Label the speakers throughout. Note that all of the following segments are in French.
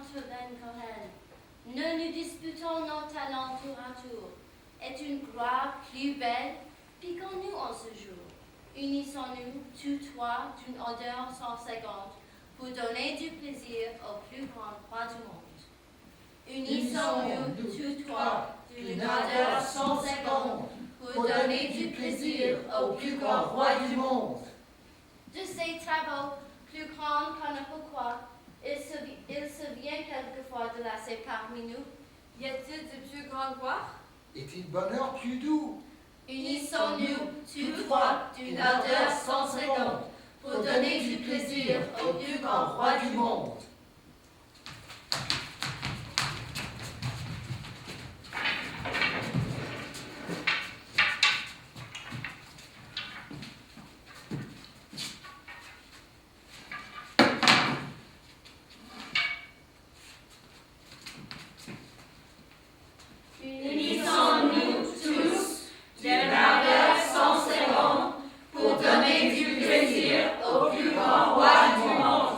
Speaker 1: notre vaine querelle. Ne nous disputons nos talents tour à tour. Est une gloire plus belle, piquons-nous en ce jour. Unissons-nous, tous trois, d'une odeur sans seconde, pour donner du plaisir au plus grand roi du monde. Unissons-nous, tous trois, d'une odeur sans seconde, pour donner du plaisir au plus grand roi du monde. De ces travaux, plus grands qu'on ne peut croire, il se vient quelquefois de lasser parmi nous.
Speaker 2: Y a-t-il de plus grand gloire?
Speaker 3: Est-il bonheur plus doux?
Speaker 1: Unissons-nous, tous trois, d'une ardeur sans seconde, pour donner du plaisir au plus grand roi du monde. Unissons-nous tous, d'une ardeur sans seconde, pour donner du plaisir au plus grand roi du monde.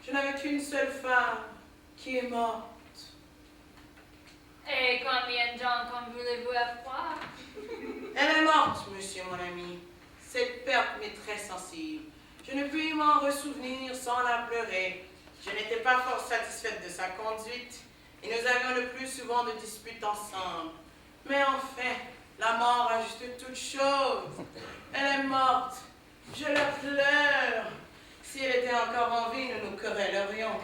Speaker 4: Je n'avais qu'une seule femme qui est morte.
Speaker 2: Et combien de gens comme voulez-vous avoir?
Speaker 4: Elle est morte, monsieur mon ami. Cette perte m'est très sensible. Je ne puis m'en ressouvenir sans la pleurer. Je n'étais pas fort satisfaite de sa conduite et nous avions le plus souvent de disputes ensemble. Mais enfin, la mort ajuste toutes choses. Elle est morte. Je la pleure. Si elle était encore en vie, nous nous querellerions.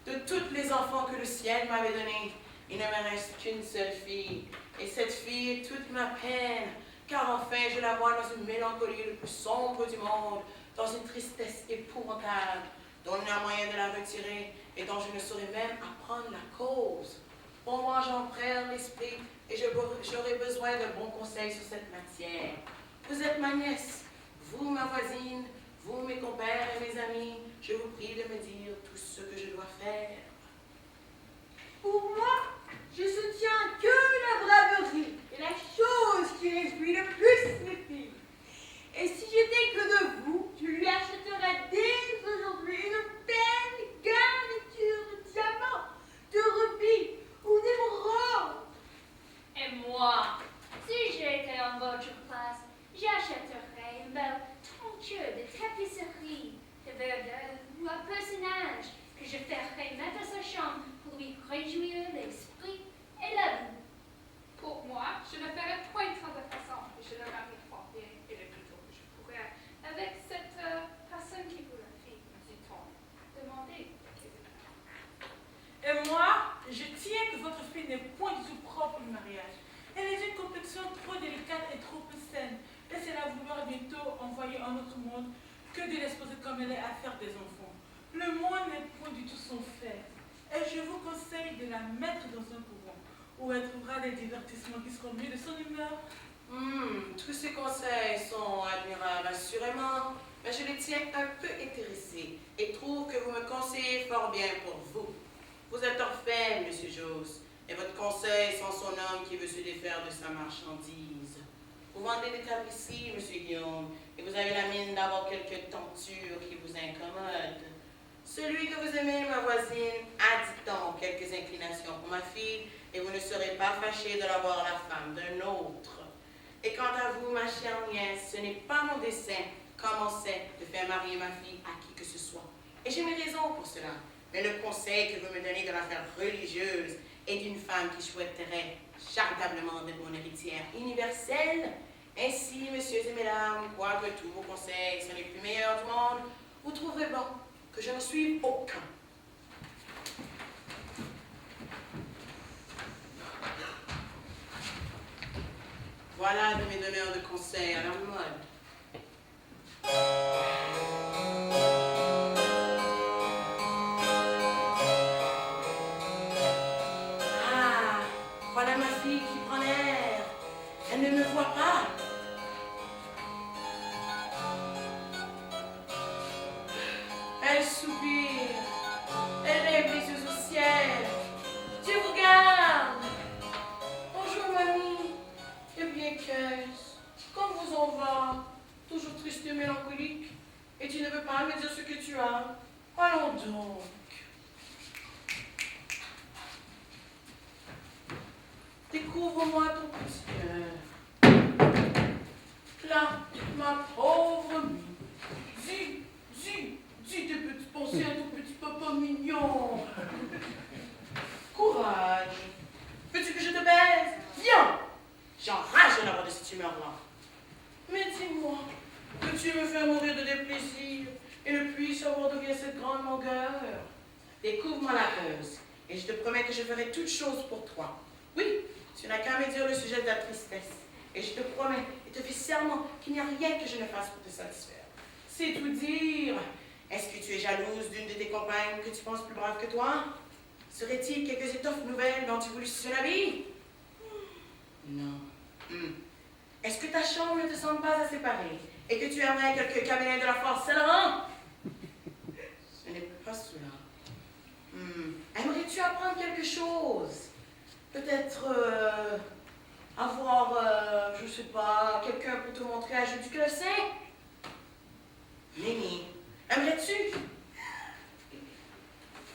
Speaker 4: De toutes les enfants que le ciel m'avait donnés, il ne me reste qu'une seule fille. Et cette fille est toute ma peine, car enfin je la vois dans une mélancolie le plus sombre du monde, dans une tristesse épouvantable, dont il n'y a moyen de la retirer et dont je ne saurais même apprendre la cause. Pour moi, j'en perds l'esprit et j'aurais besoin de bons conseils sur cette matière. Vous êtes ma nièce, vous ma voisine, vous mes compères et mes amis, je vous prie de me dire tout ce que je dois faire.
Speaker 5: Pour moi, je soutiens que la braverie est la chose qui réjouit le plus les filles. Et si j'étais que de vous, je lui achèterais dès aujourd'hui une belle garniture de diamants, de rubis ou d'émeraudes.
Speaker 2: Et moi, si j'étais en votre place, j'achèterais une belle tenture de tapisserie, de verdure ou un personnage que je ferais mettre à sa chambre pour lui réjouir l'esprit et la vue.
Speaker 6: Pour moi, je ne ferai point tant de façon et je le marierai fort bien et le plus tôt que je pourrais avec cette personne qui vous l'a fait, me dit-on. Demandez.
Speaker 7: Et moi, je tiens que votre fille n'est point du tout propre au mariage. Elle est d'une complexion trop délicate et trop saine. Laissez-la vouloir bientôt envoyer un autre monde que de l'exposer comme elle est à faire des enfants. Le monde n'est point du tout son fait. Et je vous conseille de la mettre dans un couvent où elle trouvera des divertissements qui seront mieux de son humeur.
Speaker 4: Tous ces conseils sont admirables, assurément, mais je les tiens un peu intéressés et trouve que vous me conseillez fort bien pour vous. Vous êtes orphelin, Monsieur Josse, et votre conseil sans son homme qui veut se défaire de sa marchandise. Vous vendez des tapisseries, Monsieur Guillaume, et vous avez la mine d'avoir quelques tentures qui vous incommodent. Celui que vous aimez, ma voisine, a, dit-on, quelques inclinations pour ma fille, et vous ne serez pas fâché de la voir la femme d'un autre. Et quant à vous, ma chère nièce, ce n'est pas mon dessein, comme on sait, de faire marier ma fille à qui que ce soit. Et j'ai mes raisons pour cela. Mais le conseil que vous me donnez de la faire religieuse et d'une femme qui souhaiterait charitablement d'être mon héritière universelle, ainsi, messieurs et mesdames, quoique tous vos conseils sont les plus meilleurs du monde, vous trouverez bon que je ne suive aucun. Voilà de mes donneurs de conseils à la mode. Ah, voilà ma fille qui prend l'air. Elle ne me voit pas. Elle soupire. Elle lève les yeux au ciel. Dieu vous garde. Bonjour, mamie. Eh bien, qu'est-ce? Comment vous en va? Toujours triste et mélancolique? Et tu ne veux pas me dire ce que tu as? Allons donc. Découvre-moi ton petit cœur. Là, ma pauvre mie. Dis tes petites pensées à ton petit papa mignon. Courage. Veux-tu que je te baise? Viens. J'enrage de l'avoir de cette humeur-là. Mais dis-moi, que tu me fais mourir de déplaisir et ne puis savoir d'où vient cette grande longueur. Découvre-moi la cause, et je te promets que je ferai toute chose pour toi. Oui, tu n'as qu'à me dire le sujet de ta tristesse, et je te promets et te fais serment qu'il n'y a rien que je ne fasse pour te satisfaire. C'est tout dire. Est-ce que tu es jalouse d'une de tes compagnes que tu penses plus brave que toi? Serait-il quelques étoffes nouvelles dont tu voulais sur la vie? Non. Est-ce que ta chambre ne te semble pas assez pareille et que tu aimerais quelques cabinets de la force Saint-Laurent? Ce n'est pas cela. Aimerais-tu apprendre quelque chose? Peut-être avoir, je ne sais pas, quelqu'un pour te montrer à jouer du clavecin? Néni, aimerais-tu?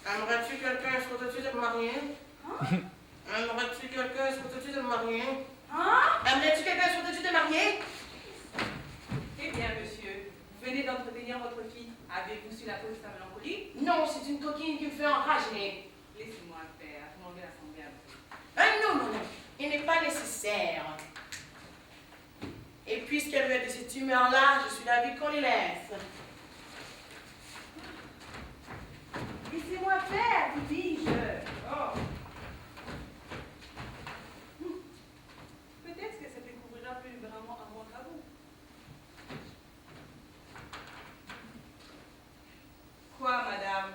Speaker 4: Aimerais-tu quelqu'un souhaites-tu de me marier? Aimerais-tu quelqu'un souhaites-tu de me marier? Aimerais-tu quelqu'un souhaites-tu de me marier?
Speaker 8: Eh bien, monsieur, venez d'entretenir votre fille. Avez-vous su la cause de sa mélancolie?
Speaker 4: Non, c'est une coquine qui me fait enrager.
Speaker 8: Laissez-moi faire, je m'en vais assembler un peu.
Speaker 4: Non, non, non, il n'est pas nécessaire. Et puisqu'elle veut de cette humeur-là, je suis d'avis qu'on les laisse.
Speaker 5: Laissez-moi faire, vous dis-je.
Speaker 8: Oh. Peut-être que ça découvrira plus vraiment à moi qu'à vous. Quoi, madame?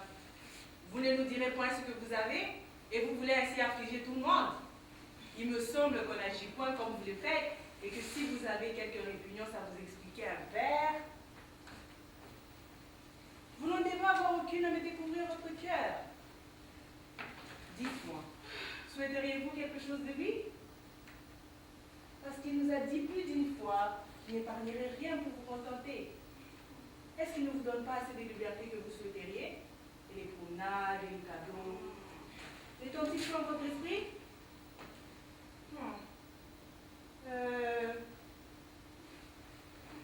Speaker 8: Vous ne nous direz point ce que vous avez et vous voulez ainsi affliger tout le monde? Il me semble qu'on n'agit point comme vous le faites et que si vous avez quelques répugnances à vous expliquer un verre, vous n'en devez avoir aucune à me découvrir votre cœur. Dites-moi, souhaiteriez-vous quelque chose de lui? Parce qu'il nous a dit plus d'une fois qu'il n'épargnerait rien pour vous contenter. Est-ce qu'il ne vous donne pas assez de liberté que vous souhaiteriez? Et les promenades, et les cadeaux. N'est-on-il dans votre esprit?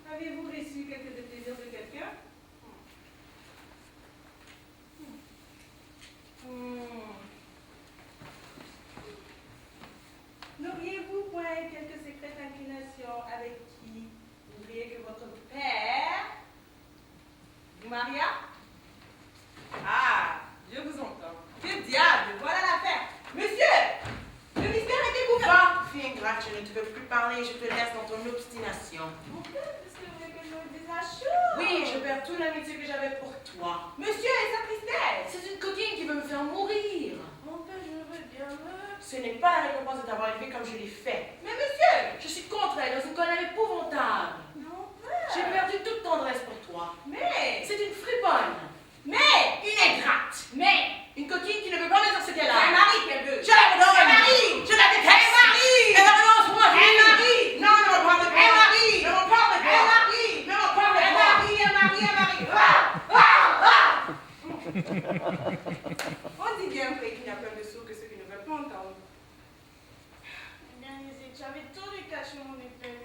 Speaker 8: Avez-vous reçu quelque de plaisir de quelqu'un? N'auriez-vous point quelque secrète inclination avec qui vous voudriez que votre père vous maria? Ah, je vous entends. Que diable, voilà l'affaire. Monsieur, le mystère est découvert.
Speaker 4: Va, fille ingrate, je ne te veux plus parler, je te laisse dans ton obstination.
Speaker 8: Mon père, est-ce que vous voulez que je me dise la chose?
Speaker 4: Oui, je perds toute l'amitié que j'avais pour toi.
Speaker 8: Monsieur et sa tristesse.
Speaker 4: C'est une coquine qui veut me faire mourir.
Speaker 8: Mon père, je veux bien me...
Speaker 4: Ce n'est pas la récompense de t'avoir élevé comme je l'ai fait.
Speaker 8: Mais monsieur!
Speaker 4: Je suis contre elle, dans une colère épouvantable.
Speaker 8: Mon père!
Speaker 4: J'ai perdu toute tendresse pour toi.
Speaker 8: Mais!
Speaker 4: C'est une friponne.
Speaker 8: Mais!
Speaker 4: Une ingrate.
Speaker 8: Mais!
Speaker 4: Une coquine qui ne veut pas me dire ce qu'elle
Speaker 8: C'est un
Speaker 4: a.
Speaker 8: mari qu'elle veut!
Speaker 4: Je l'adore.
Speaker 8: Un mari!
Speaker 4: Je la déteste.
Speaker 8: Un mari!
Speaker 4: Elle renonce pour ma
Speaker 8: Un
Speaker 4: fille.
Speaker 8: mari!
Speaker 4: Non, ne me parle pas.
Speaker 8: Un mari!
Speaker 4: Ne me parle pas.
Speaker 8: Un mari!
Speaker 4: Ne me parle
Speaker 8: Un
Speaker 4: pas.
Speaker 8: mari! Un mari! Un mari! On dit bien vrai qu'il n'y a plein de sourds que ceux qui ne veulent pas entendre. J'avais tout lui caché mon épée.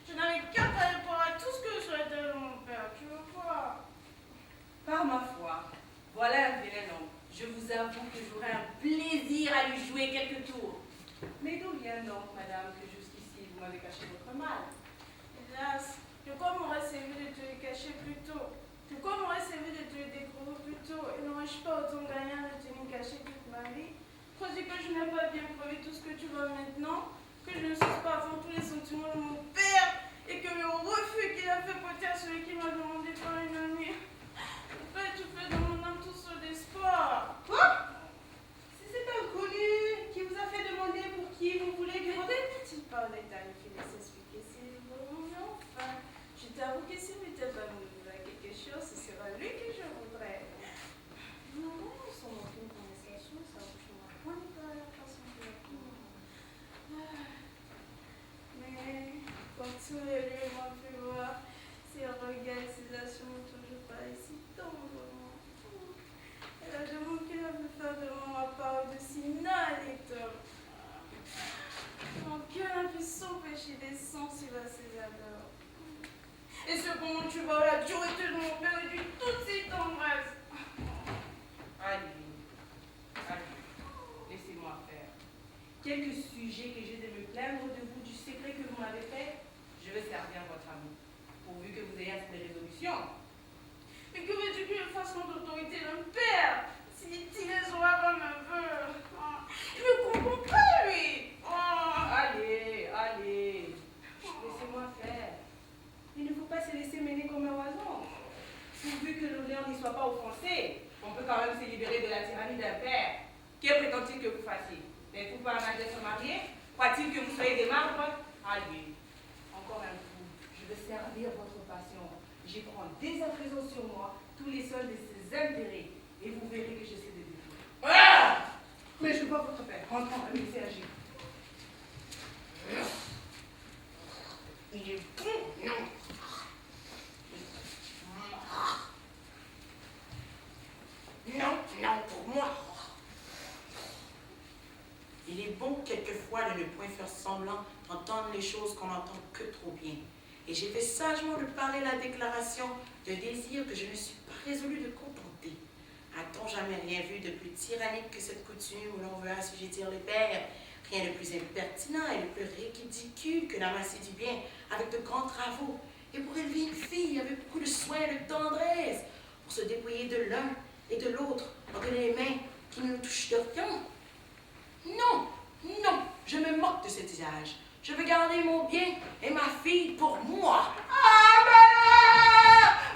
Speaker 8: Je n'avais qu'à pas répondre à tout ce que je souhaitais de mon père. Tu veux quoi? Par ma foi, voilà un vilain homme. Je vous avoue que j'aurais un plaisir à lui jouer quelques tours. Mais d'où vient donc, madame, que jusqu'ici vous m'avez caché votre mal? Hélas, de quoi m'aurait servi de te le cacher plus tôt? De quoi m'aurait servi de te le découvrir plus tôt? Et n'aurais-je pas autant gagné à le tenir caché toute ma vie? Crois-tu que je n'ai pas bien prouvé tout ce que tu vois maintenant? Que je ne suis pas avant tous les sentiments de mon père et que le refus qu'il a fait porter à celui qui m'a demandé par une amie. Mon père étouffé dans mon âme tout seul d'espoir. Quoi? Si c'est inconnu qui vous a fait demander pour qui vous voulez que votre... N'est-il pas en état de laisser s'expliquer si vous mais enfin, je t'avoue que si vous n'êtes pas venu à quelque chose, ce sera lui que je voudrais. Non, sans aucune conversation, ça ne changera point de la façon de la cour. Mais quand tous les lieux m'ont fait voir, ses regards et ses actions m'ont toujours paru si tendrement. Elle a demandé à me faire de ma part de si nalétons. Quel impuissant péché des sens il va ses adores. Et cependant tu vois la dureté de mon père et de toutes ses tendresses. Allez, laissez-moi faire. Quelques sujets que j'ai de me plaindre de vous du secret que vous m'avez fait, je vais servir votre amour, pourvu que vous ayez assez de résolution. Mais que veux-tu que je fasse contre l'autorité d'un père? Si les oies me veulent. Je ne comprends pas, lui. Allez, allez, laissez-moi faire. Il ne faut pas se laisser mener comme un oiseau. Pourvu que l'honneur n'y soit pas offensé, on peut quand même se libérer de la tyrannie d'un père. Que prétend-il que vous fassiez? N'êtes-vous pas un âge de se marier? Croit-il que vous soyez des marbres? Allez, encore un coup, je veux servir votre passion. Je prends dès à présent sur moi tous les sols de ses intérêts et vous verrez que je sais de vous. Ah! Mais je vois votre père. Rentrons, me laisser agir.
Speaker 4: Il est bon, non. Non, non, pour moi. Il est bon quelquefois de ne point faire semblant d'entendre les choses qu'on n'entend que trop bien. Et j'ai fait sagement de parler la déclaration de désir que je ne suis pas résolue de contenter. À jamais rien vu de plus tyrannique que cette coutume où l'on veut assujettir les pères. Rien de plus impertinent et de plus ridicule que d'amasser du bien avec de grands travaux et pour élever une fille avec beaucoup de soin et de tendresse, pour se dépouiller de l'un et de l'autre entre les mains qui ne nous touchent de rien. Non, non, je me moque de cet usage. Je veux garder mon bien et ma fille pour moi.
Speaker 5: Ah, ben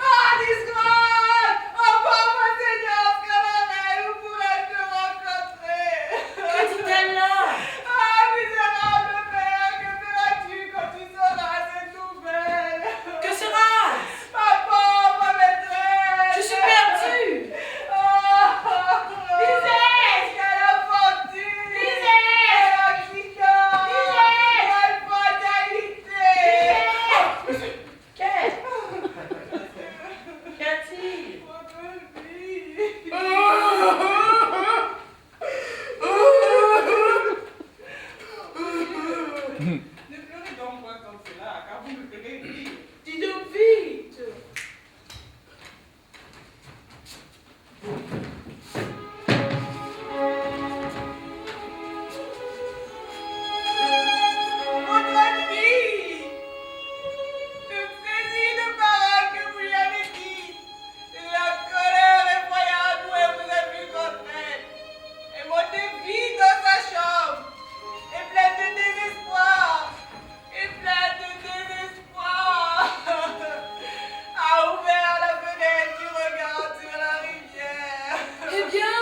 Speaker 5: ah, disgrâce! Oh, pauvre Seigneur, Camarel, où pourrais-je te rencontrer?
Speaker 4: Que dit-elle là?
Speaker 5: Ah, misérable père, que feras-tu quand tu sauras cette nouvelle?
Speaker 4: Que sera-ce?
Speaker 5: Ma pauvre maîtresse!
Speaker 4: Je suis perdue!
Speaker 5: Oh!
Speaker 2: Lisette!
Speaker 5: Quelle aventure!
Speaker 2: Lisette!
Speaker 5: Quelle accident!
Speaker 2: Lisette!
Speaker 5: Quelle fatalité!
Speaker 4: Qu'y a-t-il?
Speaker 5: Votre fille! Ne pleurez donc pas comme cela, car vous me ferez rire.
Speaker 4: Dis donc vite!
Speaker 5: Votre fille! Le plaisir de parole que vous lui avez dit, la colère effroyable où elle vous a vu contre elle, est montée vite dans sa chambre, et pleine de désespoir, a ouvert la fenêtre qui regarde sur la rivière.
Speaker 4: Eh bien,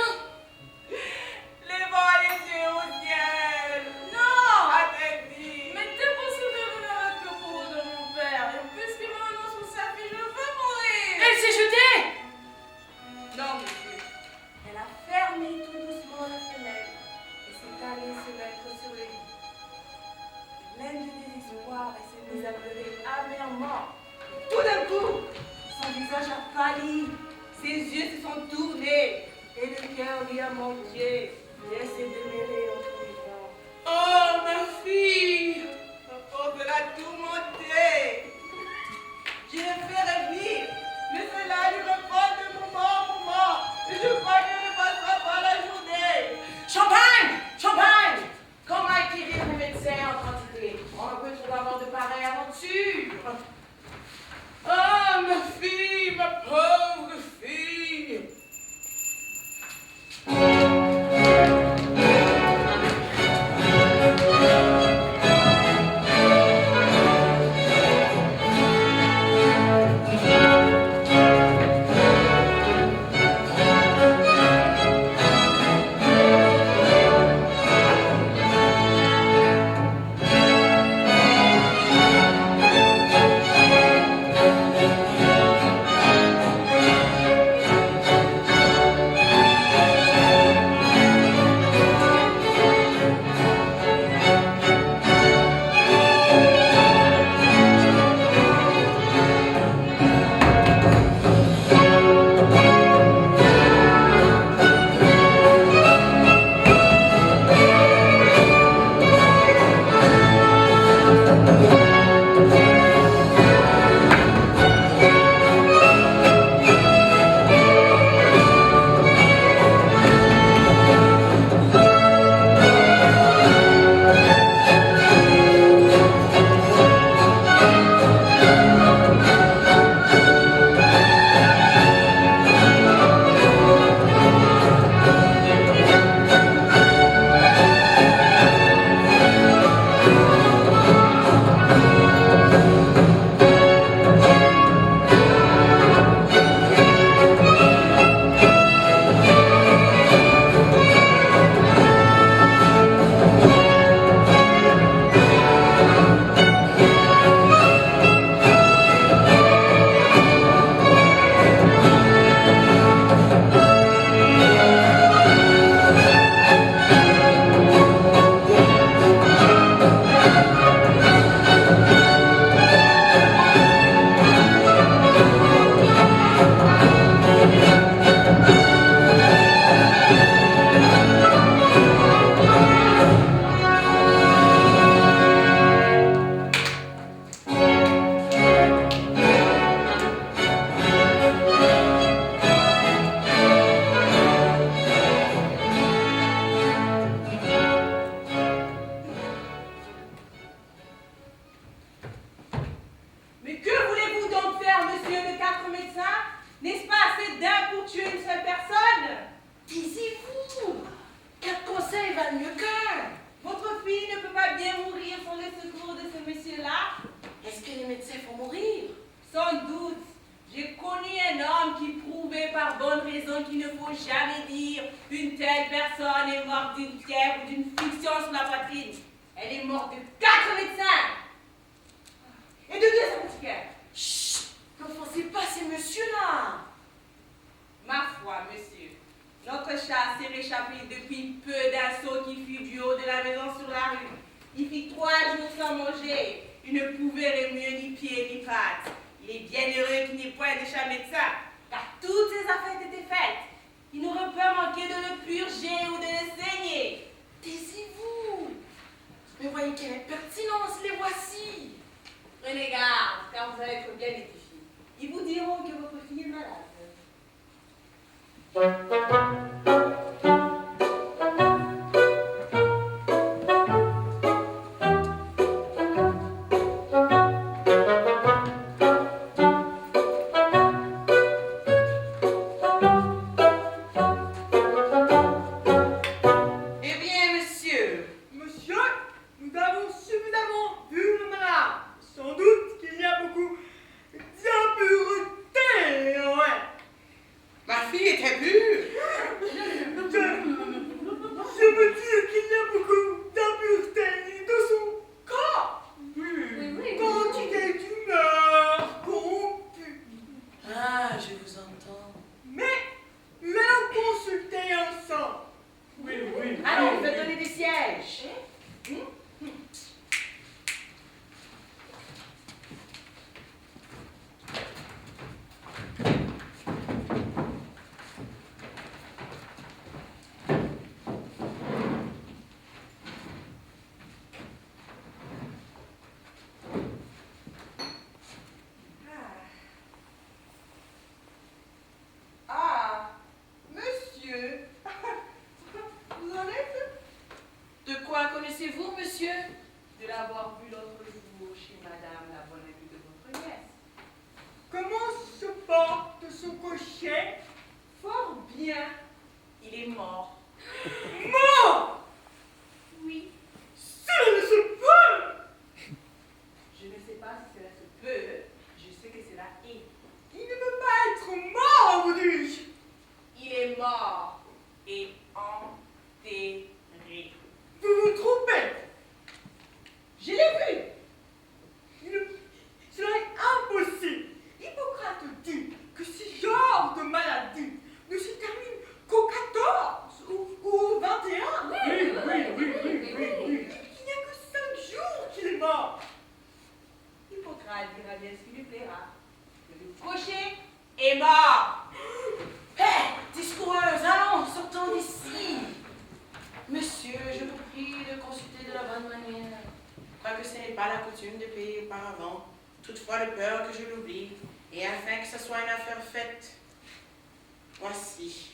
Speaker 5: Les vents et les yeux au ciel.
Speaker 8: Non!
Speaker 5: A-t-elle dit?
Speaker 8: Mais t'es possible de venir avec le courroux de mon père. Et puisqu'il me renonce pour sa fille, je veux mourir.
Speaker 4: elle s'est jetée!
Speaker 8: Non, monsieur. Elle a fermé tout doucement la fenêtre et s'est allée se mettre sur le lit. Pleine de désespoir, elle s'est mise à pleurer amèrement. Tout d'un coup, son visage a pâli, ses yeux se sont tournés et le cœur lui a manqué. Et elle s'est démêlée entre les bras.
Speaker 5: Oh, ma fille! Ma pauvre l'a tourmentée. Je l'ai fait revenir, mais cela lui reprend de moment en moment. Et je crois qu'elle ne passera pas la journée.
Speaker 4: Champagne! Champagne! Comment acquérir les médecins en quantité? On ne peut trop avoir de pareilles aventures. Ah, ma fille, ma pauvre fille!
Speaker 8: raison qu'il ne faut jamais dire une telle personne est morte d'une fièvre ou d'une fiction sur la poitrine. Elle est morte de 4 médecins et de 2 apothicaires.
Speaker 4: Chut! N'offensez pas ces messieurs-là!
Speaker 8: Ma foi, monsieur, notre chat s'est réchappé depuis peu d'un saut qui fut du haut de la maison sur la rue. Il fit 3 jours sans manger. Il ne pouvait remuer ni pieds ni pattes. Il est bien heureux qu'il n'ait point de chat médecin, car toutes ses affaires étaient faites. Il n'aurait pas manqué de le purger ou de le saigner.
Speaker 4: Taisez-vous! Mais voyez quelle pertinence, les voici!
Speaker 8: Prenez garde, car vous allez être bien édifiés. Ils vous diront que votre fille est malade.
Speaker 4: Eh bien, monsieur,
Speaker 5: Monsieur, nous avons suffisamment vu le malade. Sans doute qu'il y a beaucoup d'impureté, ouais.
Speaker 4: ma fille était pure!
Speaker 5: Je veux dire qu'il y a beaucoup d'impureté dans son corps.
Speaker 1: Oui.
Speaker 5: Quantité d'humeur corrompue.
Speaker 4: Ah, je vous entends.
Speaker 5: Mais nous allons consulter ensemble.
Speaker 8: Allons, faites donner des sièges.
Speaker 5: Ah, monsieur, vous en êtes?
Speaker 4: De quoi connaissez-vous, monsieur?
Speaker 8: De l'avoir vu l'autre jour chez madame, la bonne amie de votre nièce.
Speaker 5: Comment se porte son cocher?
Speaker 8: Fort bien. Il est mort.
Speaker 5: Mort!
Speaker 8: Oui.
Speaker 5: Cela ne se peut!
Speaker 8: Je ne sais pas si cela se peut. Je sais que cela est.
Speaker 5: Il ne peut pas être mort, vous dis-je.
Speaker 8: Il est mort et enterré.
Speaker 5: Vous vous trompez.
Speaker 8: Je l'ai vu.
Speaker 5: Cela est impossible. Hippocrate dit que ce genre de maladie ne se termine qu'au 14 ou au 21.
Speaker 1: Oui.
Speaker 5: Il n'y a que 5 jours qu'il est mort.
Speaker 8: Hippocrate dira bien ce qui lui plaira. Mais le cocher est mort.
Speaker 4: Hé, discoureuse, allons, sortons d'ici. Monsieur, je vous prie de consulter de la bonne manière. Quoique ce n'est pas la coutume de payer auparavant, toutefois de peur que je l'oublie, et afin que ce soit une affaire faite, voici.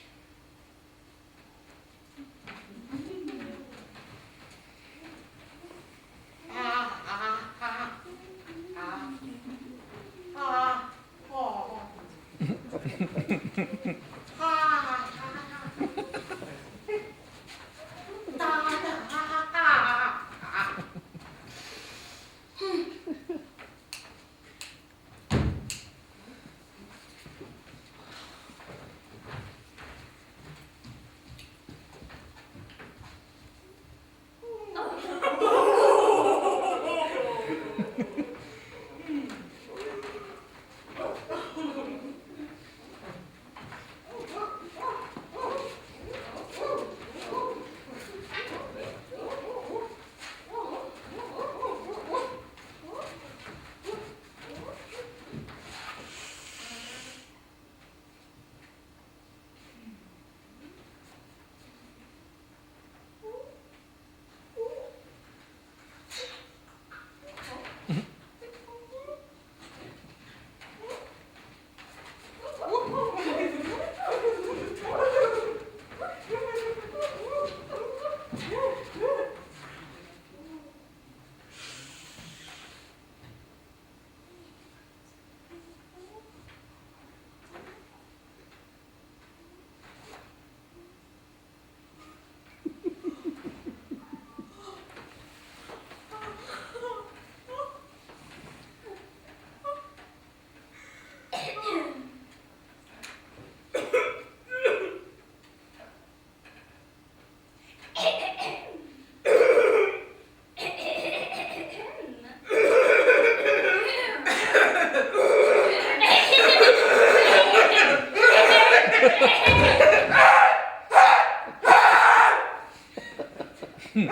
Speaker 2: Paris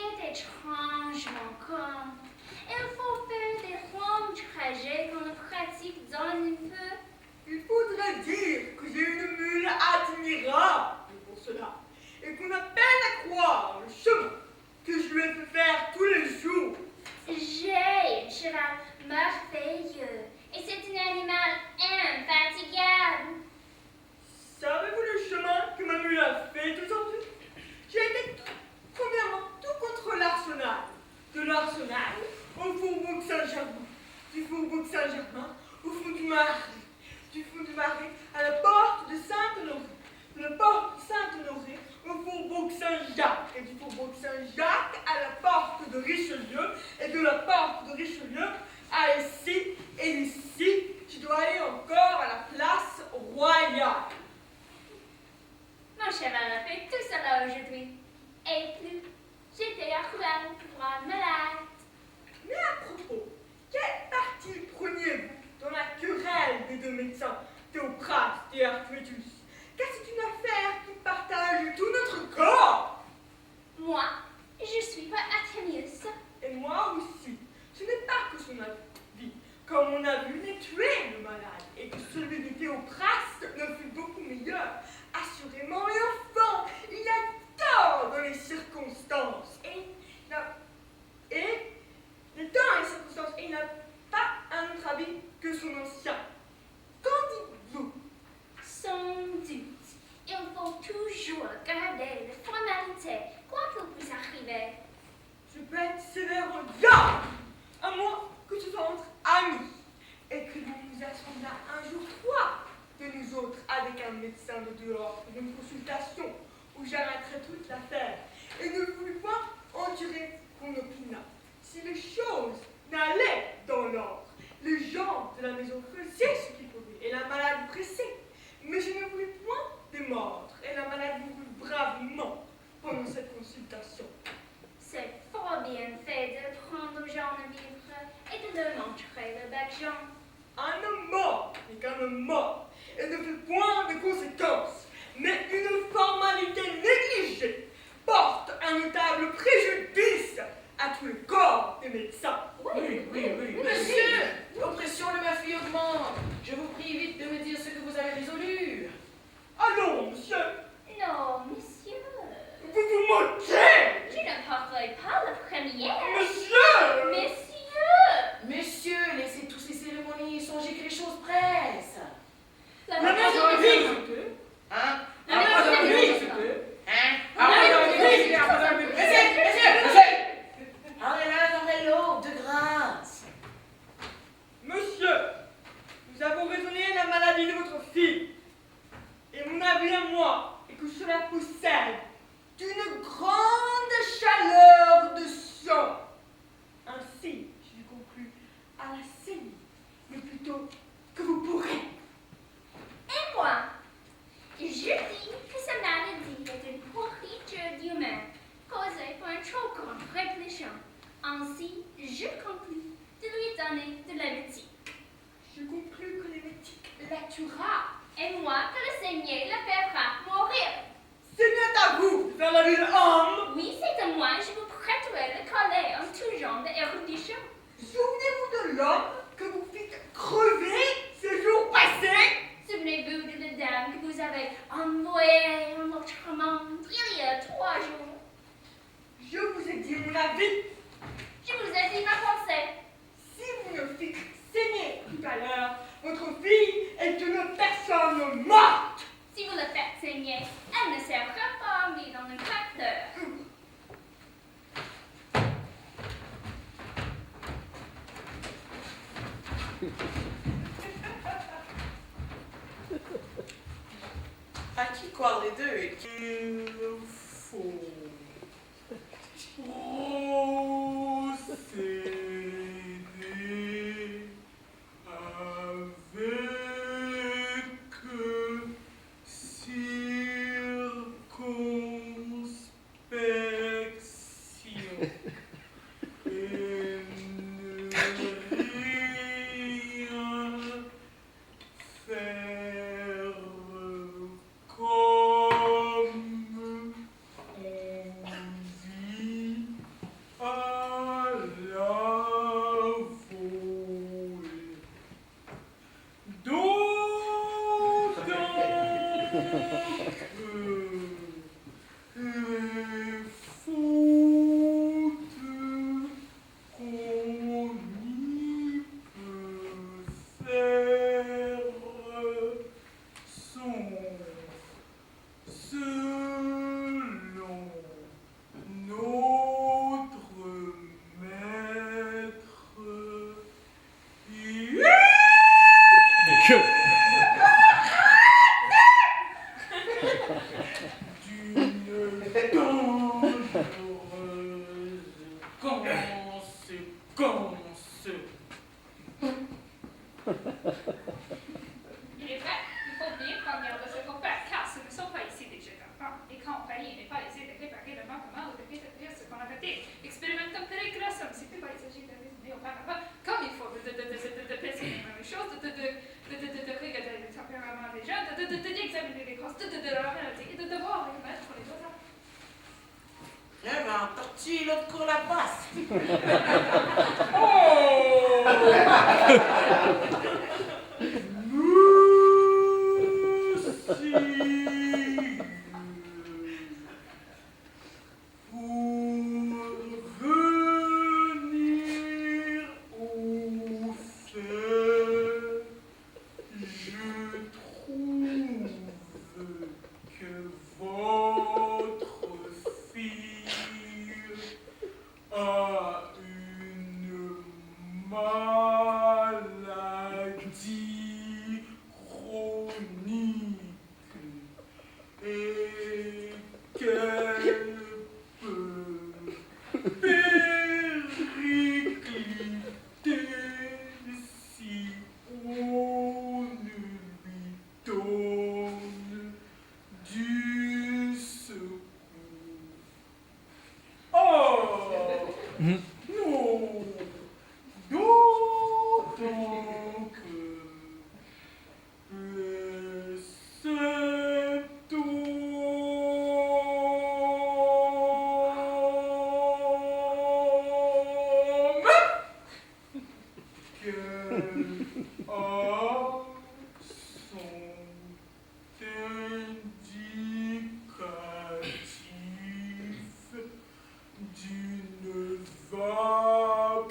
Speaker 2: est étrangement calme. Il faut faire des longs trajets qu'on ne pratique dans un peu.
Speaker 5: Il faudrait dire que j'ai une mule admirable pour cela, et qu'on a peine à croire le chemin que je lui ai fait faire tous les jours.
Speaker 2: J'ai un cheval merveilleux et c'est un animal infatigable.
Speaker 5: Savez-vous le chemin que ma mule a fait aujourd'hui? J'ai été premièrement tout contre l'Arsenal. De l'Arsenal au Faubourg Saint-Germain. Du Faubourg Saint-Germain au fond du Marais. Du fond du Marais à la porte de Saint-Honoré. De la porte de Saint-Honoré au Faubourg Saint-Jacques. Et du Faubourg Saint-Jacques à la porte de Richelieu. Et de la porte de Richelieu à ici. Et d'ici, je dois aller encore à la place royale.
Speaker 2: Mon cheval a fait tout cela aujourd'hui. Et plus, j'étais à Rouen pour un malade.
Speaker 5: Mais à propos, quel parti preniez-vous dans la querelle des deux médecins, Théophraste et Arthuétus? Car c'est une affaire qui partage tout notre corps.
Speaker 2: Moi, je suis pas Athénius.
Speaker 5: Et moi aussi. Ce n'est pas que son avis, comme on a vu, n'ait tué le malade, et que celui de Théophraste ne fut beaucoup meilleur. Assurément, et enfin, il a tort dans les circonstances. Et les temps et les circonstances, et il n'a pas un autre avis que son ancien. Qu'en dites-vous?
Speaker 2: Sans doute, il faut toujours garder les formalités, quoi qu'il puisse arriver.
Speaker 5: Je peux être sévère au diable, à moins que ce soit entre amis, et que nous nous assemblâmes un jour trois de nous autres avec un médecin de dehors pour une consultation où j'arrêterai toute l'affaire, et ne voulut point en tirer qu'on opinât. Si les choses n'allaient dans l'ordre, les gens de la maison faisaient ce qu'ils pouvaient, et la malade pressait. Mais je ne voulus point démordre, et la malade mourut bravement pendant cette consultation.
Speaker 2: C'est fort bien fait de prendre aux gens de vivre et de leur montrer le bec jaune.
Speaker 5: Un homme mort n'est qu'un homme mort, et ne fait point de conséquences, mais une formalité négligée porte un notable préjudice à tout le corps des médecins.
Speaker 4: Oui. Monsieur, l'oppression de ma fille augmente. Je vous prie vite de me dire ce que vous avez résolu.
Speaker 5: Allons, monsieur,
Speaker 2: Non, monsieur.
Speaker 5: vous vous moquez.
Speaker 2: Je ne parlerai pas la première.
Speaker 5: Monsieur.
Speaker 2: Messieurs!
Speaker 4: Messieurs, laissez tous ces cérémonies, songez que les choses pressent.
Speaker 2: La
Speaker 5: La maison est vide.
Speaker 4: Hein?
Speaker 2: La maison est vide.
Speaker 4: Hein? Arrêtez l'eau, de grâce.
Speaker 5: Monsieur, nous avons raisonné la maladie de votre fille, et mon avis à moi est que cela possède d'une grande chaleur de sang. Ainsi, je conclus à la saigner, le plus tôt que vous pourrez.
Speaker 2: Et moi, je dis que cette maladie est une pourriture d'humain causée par un trop grand réflexion. Ainsi, je conclus de lui donner de l'hémétique.
Speaker 5: Je conclus que l'hémétique la tuera.
Speaker 2: Et moi, que le saignée le fera mourir.
Speaker 5: C'est bien à vous de faire la ville homme.
Speaker 2: Oui, c'est à moi, je vous prêterai le collet en tout genre d'érudition.
Speaker 5: Souvenez-vous de l'homme que vous fîtes crever ces jours passés.
Speaker 2: Souvenez-vous de la dame que vous avez envoyée en notre monde il y a 3 jours.
Speaker 5: Je vous ai dit mon avis.
Speaker 2: Je vous ai dit ma pensée.
Speaker 5: Si vous me fîtes saigner tout à l'heure, votre fille est une personne morte.
Speaker 2: Si vous le faites saigner, elle ne sera pas mise dans un tracteur.
Speaker 4: À qui croire les deux? Il faut
Speaker 9: procéder avec circonspection.
Speaker 4: Tu l'autre cours la passe.
Speaker 7: Oh Monsieur, pour venir au fait, je trouve que votre fille a une maladie chronique et qu'elle peut péricliter si on ne lui donne du secours. Oh non, d'autant que cet homme qu'elle a son indicatif d'une vapeur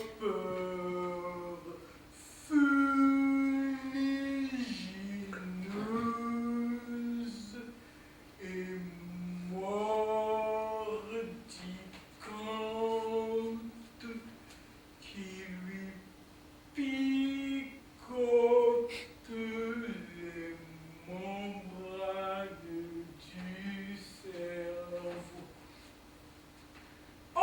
Speaker 7: fuligineuse et mordicante qui lui picote les membranes du cerveau. Oh!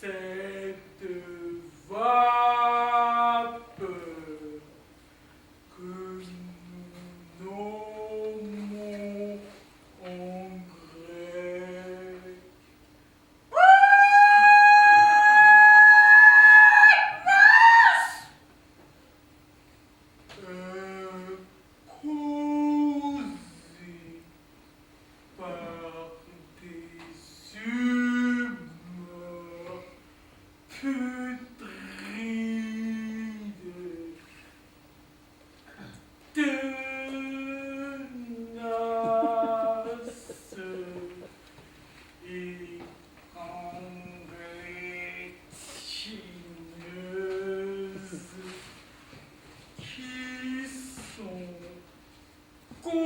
Speaker 7: Cette vapeur que nous nommons en grec causée par des humeurs putrides, tenaces et enrétineuses qui sont contenues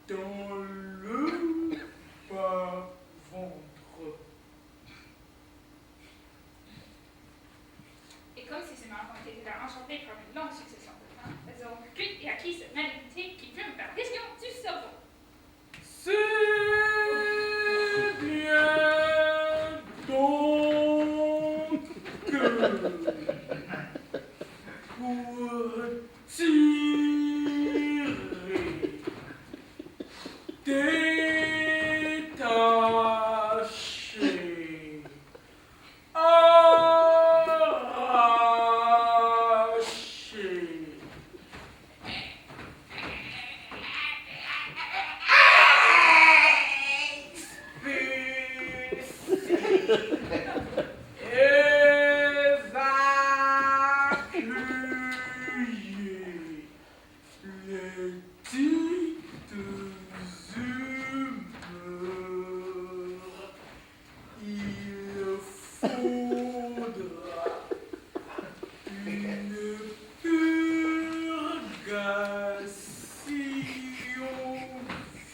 Speaker 7: dans le bas-ventre.
Speaker 6: Et comme ces humains ont été enchantés par une longue succession de temps, elles ont cuit et acquis cette malédicité qui peut me faire vision du cerveau.
Speaker 7: C'est bien donc que pour tirer, détacher, arracher, évacuer les dites humeurs, il faudra une purgation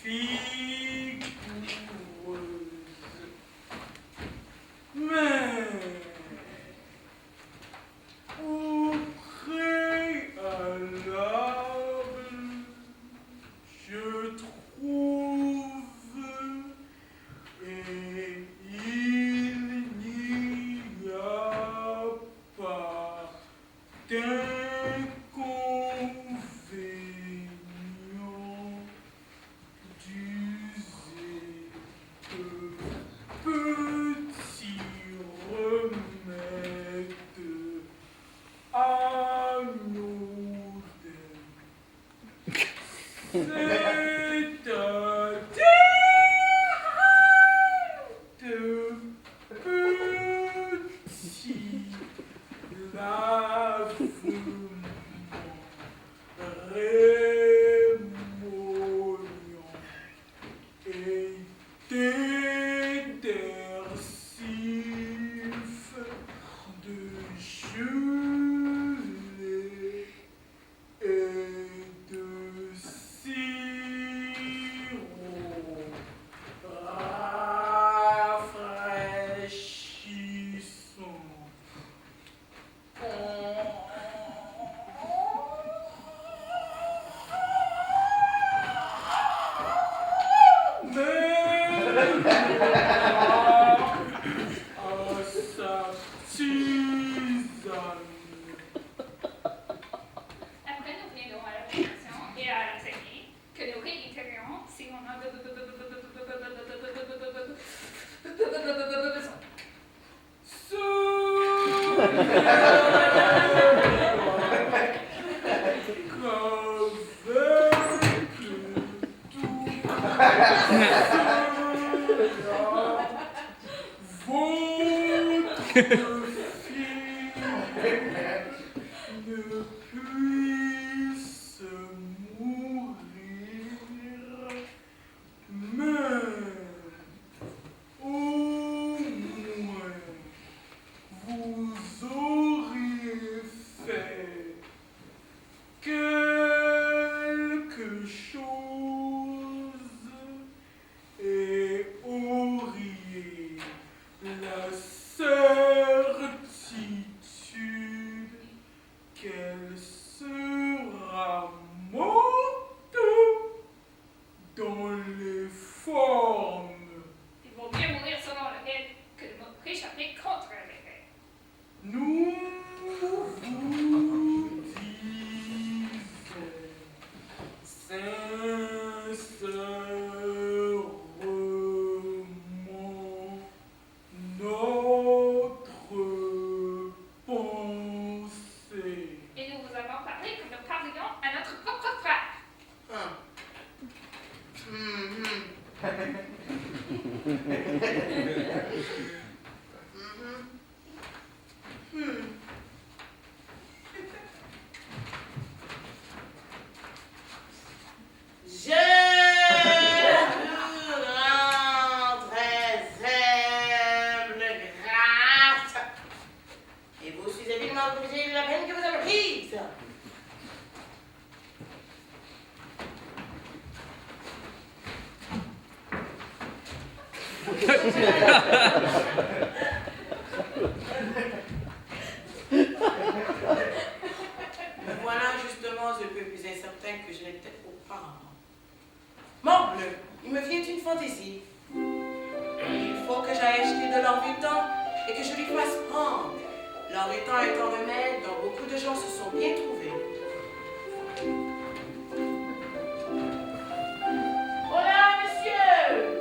Speaker 7: vigoureuse. Mais au préalable, je trouve, et il n'y a pas d'inconvénient d'user de petits remèdes anodins.
Speaker 6: Après, nous viendrons à la réflexion et à l'enseigner que nous réitérerons si on a besoin. Il vaut mieux mourir selon le règle que de réchapper contre les règles.
Speaker 9: Nous vous disons sincèrement notre pensée.
Speaker 6: Et nous vous avons parlé comme nous parlions à notre propre frère.
Speaker 4: Hein. Mhm. Je vous rends très humble grâce et vous suis habilement obligé de la peine que vous avez prise. Me voilà justement un peu plus incertain que je l'étais auparavant. Morbleu, il me vient une fantaisie. Il faut que j'aille acheter de l'orvétan et que je lui fasse prendre. L'orvétan est un remède dont beaucoup de gens se sont bien trouvés. Voilà, monsieur!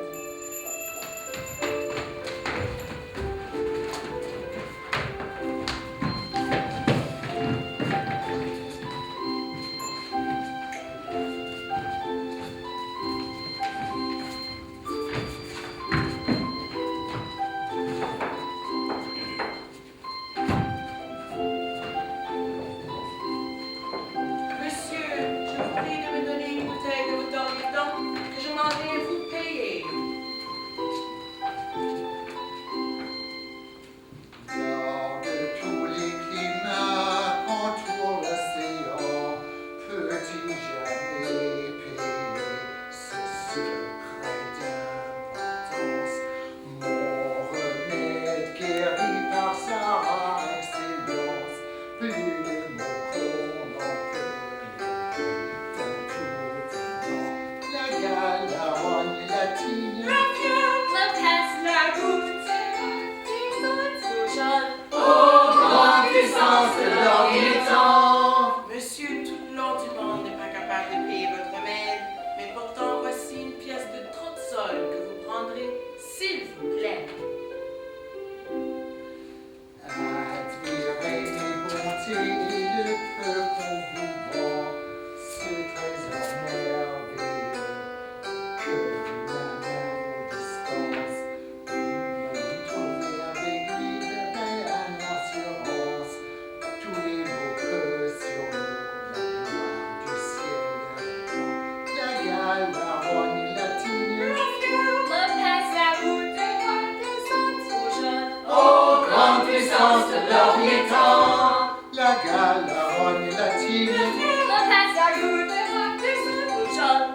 Speaker 3: baronne latine.
Speaker 2: La goutte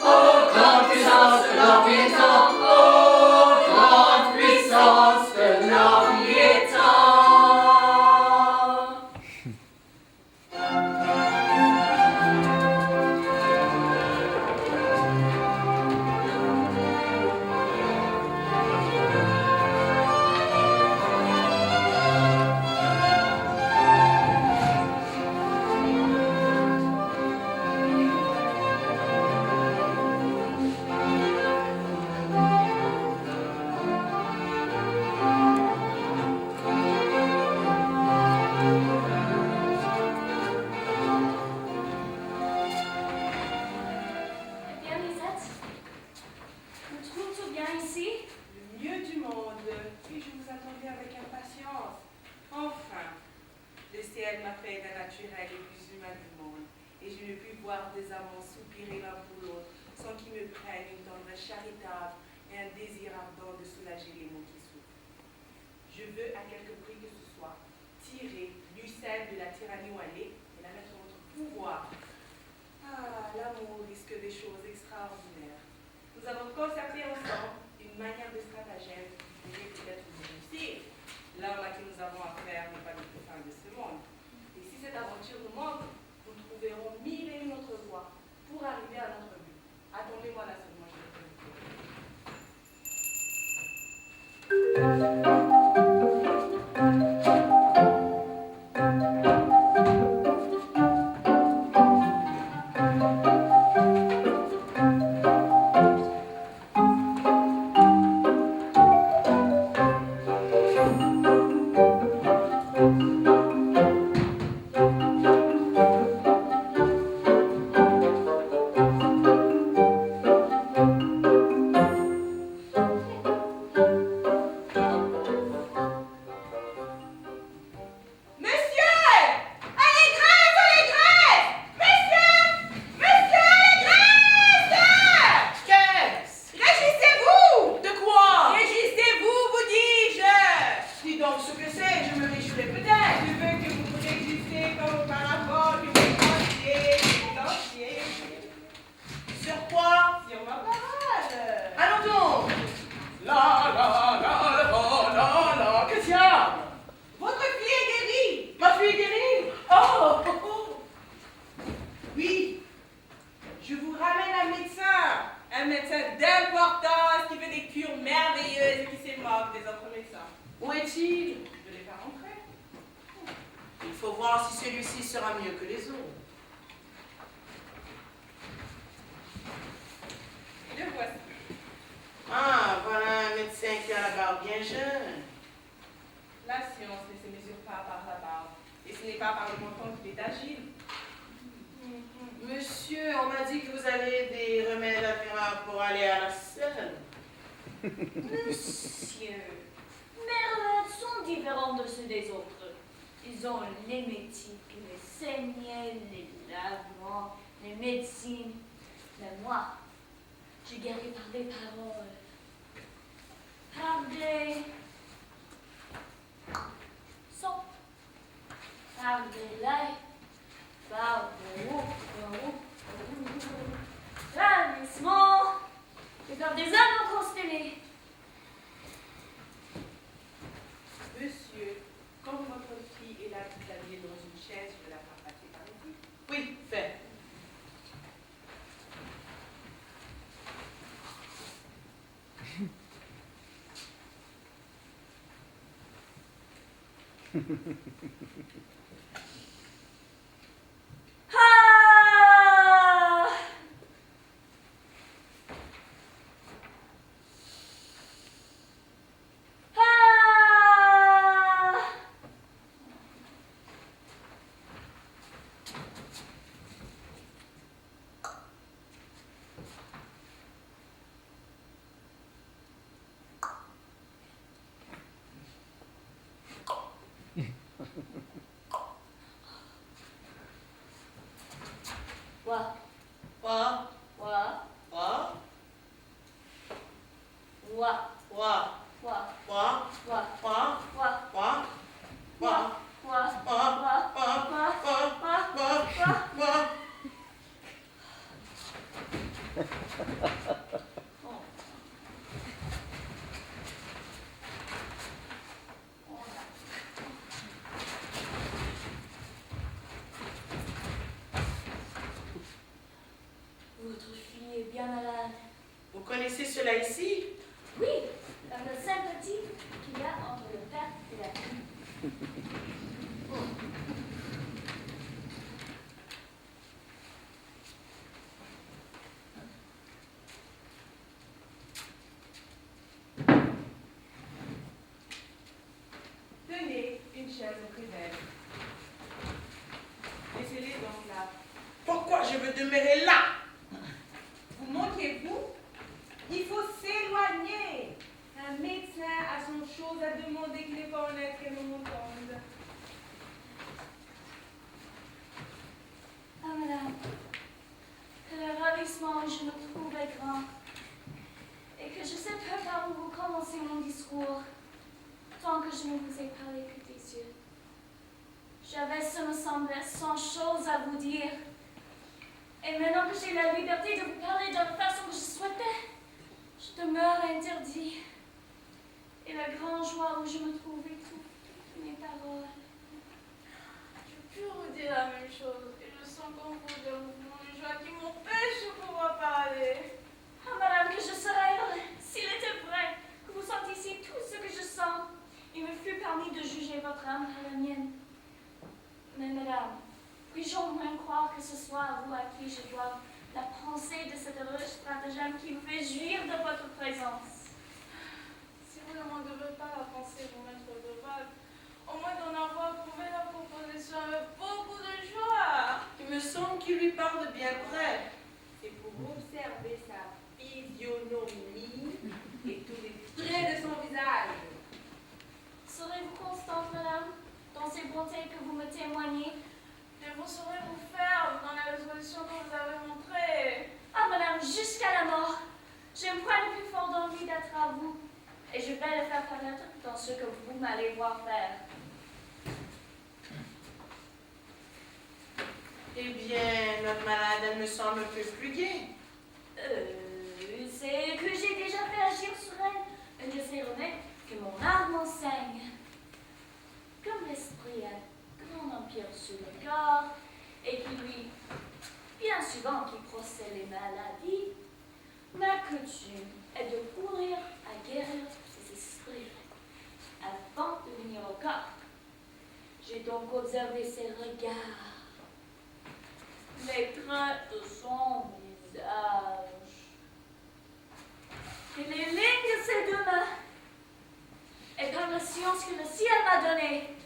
Speaker 3: Oh, grande puissance de l'Empire étant, oh, grande puissance de l'Empire étant.
Speaker 2: Eh bien, Lisette, me trouves-tu bien ici?
Speaker 8: Le mieux du monde, et je vous attendais avec impatience. Enfin, le ciel m'a fait d'un naturel le plus humain du monde, et je ne puis voir des amants soupirer l'un pour l'autre sans qu'ils me prennent une tendresse charitable et un désir ardent de soulager les maux qui souffrent. Je veux, à quelque prix que ce soit, tirer Lucelle de la tyrannie où elle est et la mettre en votre pouvoir. Ah, l'amour risque des choses extraordinaires. Nous avons concerté ensemble une manière de stratagème qui pourrait peut-être vous réussir. L'homme à qui nous avons affaire n'est pas le plus fin de ce monde. Et si cette aventure nous manque, nous trouverons mille et une autres voies pour arriver à notre but. Attendez-moi là seulement, je vais vous
Speaker 4: Où est-il?
Speaker 8: Je ne l'ai pas rentré.
Speaker 4: Il faut voir si celui-ci sera mieux que les autres.
Speaker 8: Le voici.
Speaker 4: Ah, voilà un médecin qui a la barbe bien jeune.
Speaker 8: La science ne se mesure pas par la barbe. Et ce n'est pas par le menton qu'il est agile.
Speaker 4: Monsieur, on m'a dit que vous avez des remèdes à faire pour aller à la selle.
Speaker 1: Monsieur, mes remèdes sont différents de ceux des autres. Ils ont l'émétique, les saignées, les lavements, les médecines. Mais moi, je guéris par des paroles, par des sons, par des laits, par des ravissement et par des anneaux constellés.
Speaker 8: Monsieur, quand votre fille est là tout habillée dans une chaise, je vais la faire passer par ici.
Speaker 4: Oui, fait.
Speaker 1: Ah! Ah! What?
Speaker 4: What?
Speaker 1: What?
Speaker 4: What?
Speaker 1: What?
Speaker 4: What?
Speaker 1: What?
Speaker 4: What?
Speaker 1: What?
Speaker 4: What?
Speaker 1: What?
Speaker 4: What?
Speaker 1: What? What? What? What? What? What?
Speaker 4: connaissez cela ici?
Speaker 1: Oui, comme le sympathie qu'il y a entre le père et la fille.
Speaker 5: Tenez une chaise auprès d'elle. Laissez-les donc là.
Speaker 4: Pourquoi je veux demeurer là?
Speaker 5: Vous moquez-vous? Il faut s'éloigner. Un médecin a son chose à demander qui n'est pas honnête qu'elle nous entende.
Speaker 1: Ah, madame, que le ravissement où je me trouve est grand et que je sais peu par où vous commencez mon discours, tant que je ne vous ai parlé que des yeux. J'avais, ce me semblait, 100 choses à vous dire. Et maintenant que j'ai la liberté de vous parler de la façon que je souhaitais, je demeure interdit. Et la grande joie où je me trouve étouffe toutes mes paroles.
Speaker 8: Je peux vous dire la même chose et je sens qu'en vous des mouvements de joie qui m'empêchent de pouvoir parler.
Speaker 1: Ah, madame, que je serais heureuse, s'il était vrai que vous sentissiez tout ce que je sens. Il me fut permis de juger votre âme par la mienne. Mais, madame, puis-je au moins croire que ce soit à vous à qui je dois la pensée de cet heureux stratagème qui me fait jouir de votre présence?
Speaker 8: Si vous ne m'en devez pas la penser, mon maître de vague, au moins d'en avoir prouvé la proposition avec beaucoup de joie.
Speaker 4: Il me semble qu'il lui parle de bien près.
Speaker 5: C'est pour observer sa physionomie et tous les traits de son visage.
Speaker 1: Serez-vous constante, madame, dans ces bontés que vous me témoignez?
Speaker 8: Et vous saurez vous faire dans la résolution que vous avez montrée.
Speaker 1: Ah, madame, jusqu'à la mort, j'ai un point le plus fort d'envie d'être à vous, et je vais le faire paraître dans ce que vous m'allez voir faire.
Speaker 4: Eh bien, notre malade, elle me semble un peu plus gaie.
Speaker 1: C'est que j'ai déjà fait agir sur elle un de ces remèdes que mon âme enseigne. Comme l'esprit a grand empire sur le corps, et qui lui, bien souvent qui procède les maladies, ma coutume est de courir à guérir ces esprits avant de venir au corps. J'ai donc observé ses regards, les traits de son visage, et les lignes de ses deux mains. Et par la science que le ciel m'a donnée,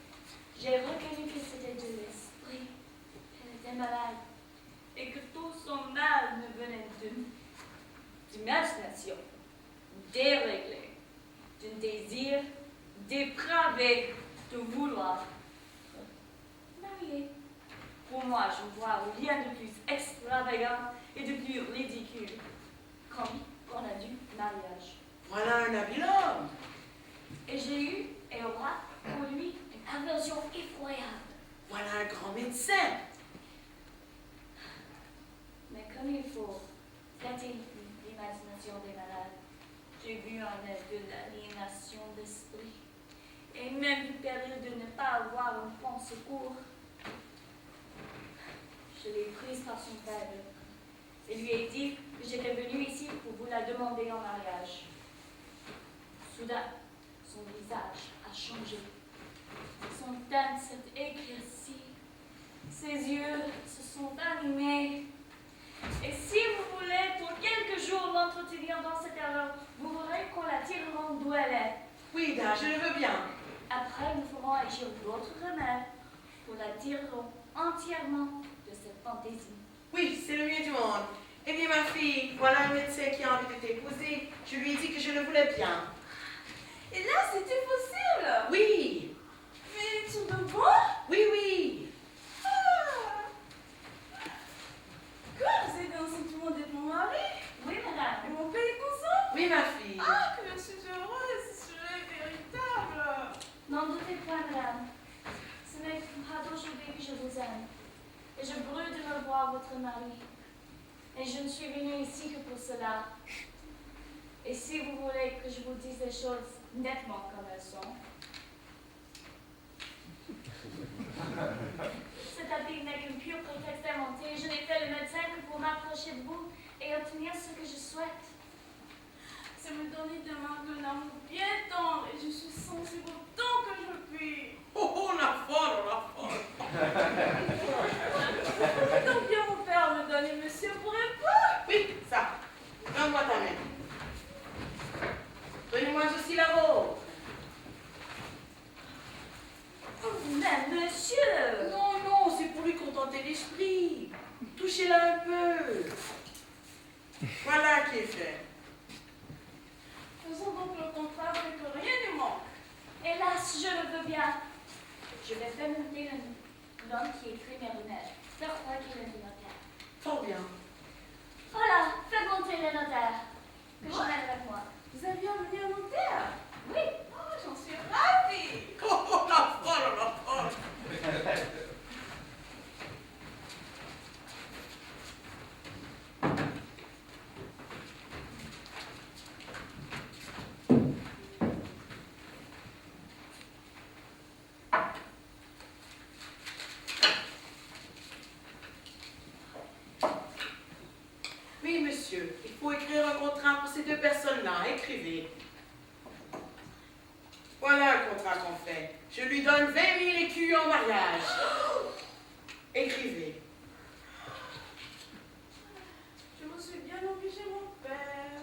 Speaker 1: j'ai reconnu que c'était de l'esprit. Elle était malade, et que tout son mal me venait d'imagination déréglée, d'un désir dépravé de vouloir marier. Pour moi, je ne vois rien de plus extravagant et de plus ridicule qu'on a du mariage.
Speaker 4: Voilà un habile homme.
Speaker 1: Et j'ai eu, et aura, pour lui, une aversion effroyable.
Speaker 4: Voilà un grand médecin.
Speaker 1: Mais comme il faut flatter l'imagination des malades, j'ai vu en elle de l'aliénation d'esprit, et même du péril de ne pas avoir un bon secours. Je l'ai prise par son père et lui ai dit que j'étais venue ici pour vous la demander en mariage. Soudain, son visage a changé. Son teint s'est éclairci. Ses yeux se sont animés. Et si vous voulez pour quelques jours l'entretenir dans cette erreur, vous verrez qu'on la tirera d'où elle est.
Speaker 4: Oui, Dan, je le veux bien.
Speaker 1: Après, nous ferons agir d'autres remèdes pour la tirer entièrement de cette fantaisie.
Speaker 4: Oui, c'est le mieux du monde. Eh bien, ma fille, voilà un médecin qui a envie de t'épouser. Je lui ai dit que je le voulais bien.
Speaker 8: Et là, c'était possible.
Speaker 4: Oui,
Speaker 8: Mais tout de bon.
Speaker 4: oui, oui.
Speaker 8: Ah. Quoi, vous êtes dans le sentiment d'être mon mari?
Speaker 1: Oui, madame.
Speaker 8: Et mon père est consent?
Speaker 4: Oui, ma fille.
Speaker 8: Ah, que je suis heureuse, ce sujet est véritable.
Speaker 1: N'en doutez point, madame. Ce n'est pas d'aujourd'hui que je vous aime. Et je brûle de me voir votre mari. Et je ne suis venue ici que pour cela. Et si vous voulez que je vous dise les choses nettement comme elles sont, cet habit n'est qu'un pur prétexte inventé. Je n'ai fait le médecin que pour m'approcher de vous et obtenir ce que je souhaite.
Speaker 8: c'est me donner des marques d'un amour bien tendre et je suis sensible autant que je puis.
Speaker 4: Oh, la folle, la folle.
Speaker 8: Donc bien mon père me donner monsieur pour époux.
Speaker 4: Oui, ça. Donne-moi ta main. Donnez-moi aussi la vôtre.
Speaker 5: Mais monsieur!
Speaker 4: Non, non, c'est pour lui contenter l'esprit. Touchez-la un peu. Voilà qui est fait.
Speaker 8: Faisons donc le contrat afin que rien ne manque.
Speaker 5: Hélas, je le veux bien. Je vais faire monter l'homme qui écrit mes remèdes. Le roi qui est le notaire.
Speaker 4: Fort bien.
Speaker 5: Voilà, fais monter le notaire. Que je mène avec moi.
Speaker 8: Vous aviez amené un notaire?
Speaker 5: Oui.
Speaker 8: Oh, j'en suis ravie.
Speaker 4: Oh, la folle, la folle. Oui, monsieur, il faut écrire un contrat pour ces deux personnes-là. Écrivez. Voilà le contrat qu'on fait. Je lui donne 20 000 écus en mariage. Écrivez.
Speaker 8: Je me suis bien obligée, mon père.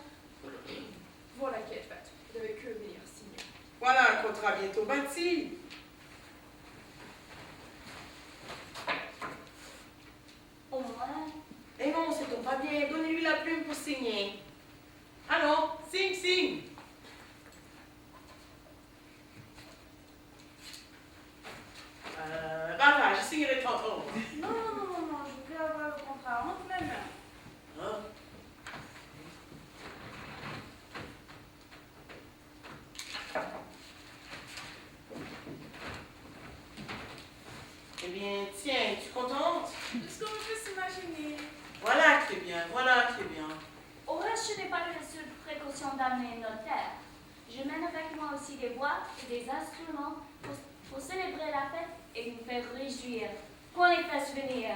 Speaker 6: Voilà qui est faite. Vous n'avez que venir signer.
Speaker 4: Voilà un contrat bientôt bâti.
Speaker 5: Au moins,
Speaker 4: Eh non, c'est tombe pas bien. Donnez-lui la plume pour signer. Allons, signe, signe. Rava, je signerai tantôt.
Speaker 8: Non, non, non, non, non, je veux avoir le contrat entre mes mains.
Speaker 4: Hein? Eh bien, tiens, tu es contente?
Speaker 8: Tout ce qu'on peut s'imaginer.
Speaker 4: Voilà qui est bien, voilà qui est bien.
Speaker 5: au reste, je n'ai pas la seule précaution d'amener un notaire. Je mène avec moi aussi des bois et des instruments pour célébrer la fête et nous faire réjouir. Qu'on les fasse venir.